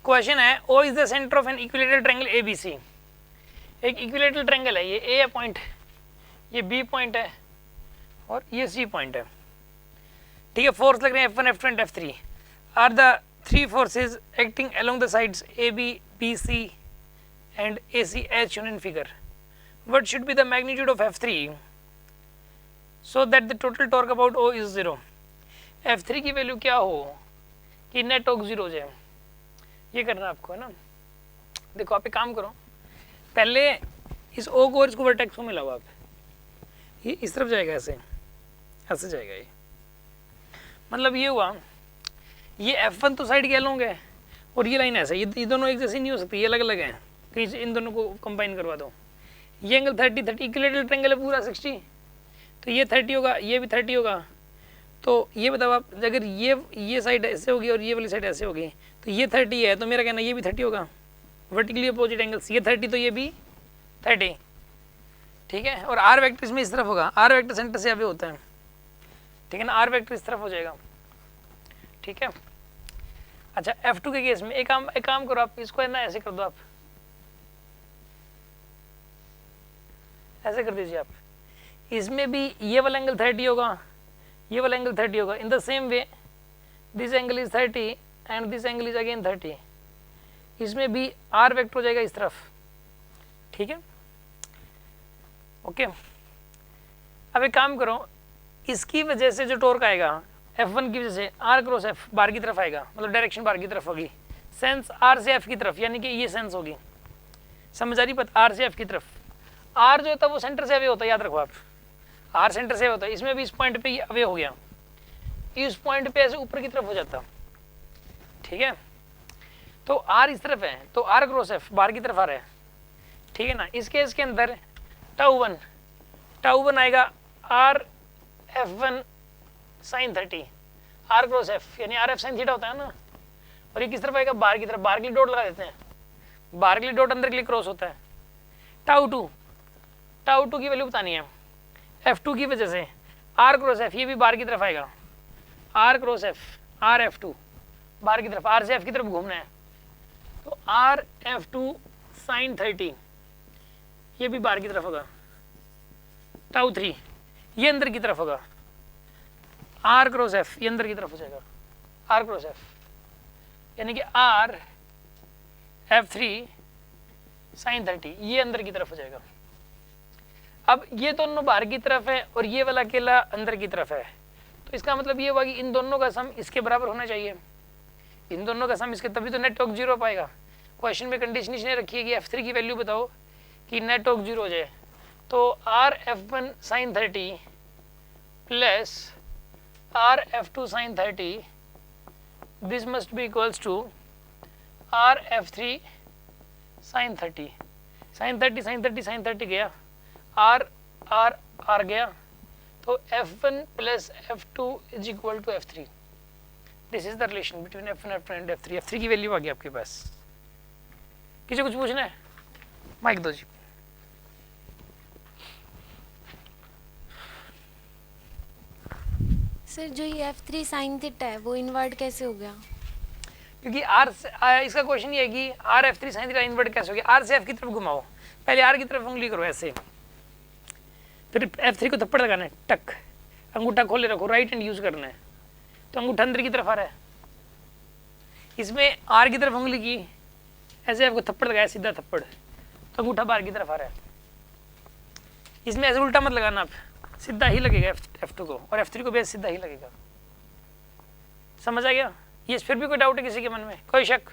Question है O is the centre of an equilateral triangle ABC। एक equilateral triangle है, ये A पॉइंट, ये B पॉइंट है और ये C पॉइंट है, ठीक है। फोर्स लग रहे हैं F1 F2 and F3 are the three forces acting along the sides AB BC and AC as shown in figure. What should be the magnitude of F3 so that the total torque about O is 0। F3 की value क्या हो कि net torque 0 हो जाए, ये करना आपको है ना। देखो आप एक काम करो, पहले इस O को और इसको वर्टेक्स को मिलाओ आप, ये इस तरफ जाएगा, ऐसे ऐसे जाएगा ये, मतलब ये हुआ, ये F1 तो साइड के अलोंग है और ये लाइन ऐसे, ये दोनों एक जैसी नहीं हो सकती, ये अलग अलग हैं, कहीं से इन दोनों को कंबाइन करवा दो। ये एंगल 30 इक्विलेटरल ट्रायंगल है पूरा 60, तो ये 30 होगा, ये भी 30 होगा। तो ये बताओ आप, अगर ये साइड ऐसे होगी और ये वाली साइड ऐसे होगी, तो ये 30 है, तो मेरा कहना ये भी 30 होगा, वर्टिकली अपोजिट एंगल्स, ये 30 तो ये भी 30, ठीक है। और आर वेक्टर इसमें इस तरफ होगा, आर वेक्टर सेंटर से अभी होता है, ठीक है ना, आर वेक्टर इस तरफ हो जाएगा, ठीक है। अच्छा F2 के केस में एक काम करो आप, इसको है ना ऐसे कर दो, आप ऐसे कर दीजिए आप, इसमें भी ये वाला एंगल 30 होगा, ये वाला एंगल 30 होगा। In the same way this angle is 30 and this angle is again 30, इसमें भी आर वेक्टर हो जाएगा इस तरफ, ठीक है, ओके। अब एक काम करो, इसकी वजह से जो टॉर्क आएगा F1 की वजह से R क्रॉस F बार की तरफ आएगा, मतलब डायरेक्शन बार की तरफ होगी, सेंस R से F की तरफ, यानी कि ये सेंस होगी, समझ आ रही बात, R से F की तरफ। R जो होता है वो सेंटर से अवे होता है, याद रखो आप, R सेंटर से होता है, इसमें भी इस पॉइंट पे अवे हो गया, इस पॉइंट पे ऐसे ऊपर की तरफ हो जाता, ठीक है। तो R इस तरफ है, तो R क्रॉस F बाहर की तरफ आ रहा है, ठीक है ना। इस केस के अंदर टाउ वन आएगा R F1 sin 30, R cross F यानी RF sin थीटा होता है ना, और ये किस तरफ आएगा, बाहर की तरफ, बाहर के लिए डॉट लगा देते हैं, बाहर के लिए डॉट अंदर के लिए क्रॉस होता है। टाउ टू की वैल्यू बतानी है, F2 की वजह से R क्रॉस F ये भी बाहर की तरफ आएगा, R cross F R F2 बाहर की तरफ, R से F की तरफ घूमना है, तो R F2 sin 30 ये भी बाहर की तरफ होगा, टाउ 3 ये अंदर की तरफ होगा, R क्रॉस F ये अंदर की तरफ हो जाएगा, R क्रॉस F यानी कि R F3 sin 30 ये अंदर की तरफ हो जाएगा। अब ये दोनों बाहर की तरफ है और ये वाला अकेला अंदर की तरफ है, तो इसका मतलब ये हुआ कि इन दोनों का सम इसके बराबर होना चाहिए, इन दोनों का सम इसके, तभी तो नेट टॉर्क 0 हो पाएगा। क्वेश्चन में कंडीशन इसने रखी है कि F3 की वैल्यू बताओ कि नेट टॉर्क 0 हो जाए, तो R F1 sin 30 plus R F2 sin 30 this must be equals to R F3 sin 30 sin 30 गया, R गया, तो F1 plus F2 is equal to F3। This is the relation between F1 and F3। F3 की value आ गई आपके पास। किसी कुछ पूछना है, माइक दो जी। सर जो ये F3 sin थीटा है वो इन्वर्ट कैसे हो गया? क्योंकि इसका क्वेश्चन ये है कि R F3 sin theta invert कैसे हो गया। R से F की तरफ घुमाओ, पहले R की तरफ उंगली करो ऐसे, फिर F3 को थप्पड़ लगाना है, टक, अंगूठा खोले रखो, राइट हैंड यूज करना है, तो अंगूठा अंदर की तरफ आ रहा है। इसमें R की तरफ उंगली की, ऐसे आपको थप्पड़ लगाया, सीधा थप्पड़, तो अंगूठा बाहर की तरफ आ रहा है। इसमें ऐसे उल्टा मत लगाना, आप सीधा ही लगेगा F2 को, और F3 को भी सीधा ही लगेगा। समझ आ गया? ये फिर भी कोई डाउट है किसी के मन में, कोई शक?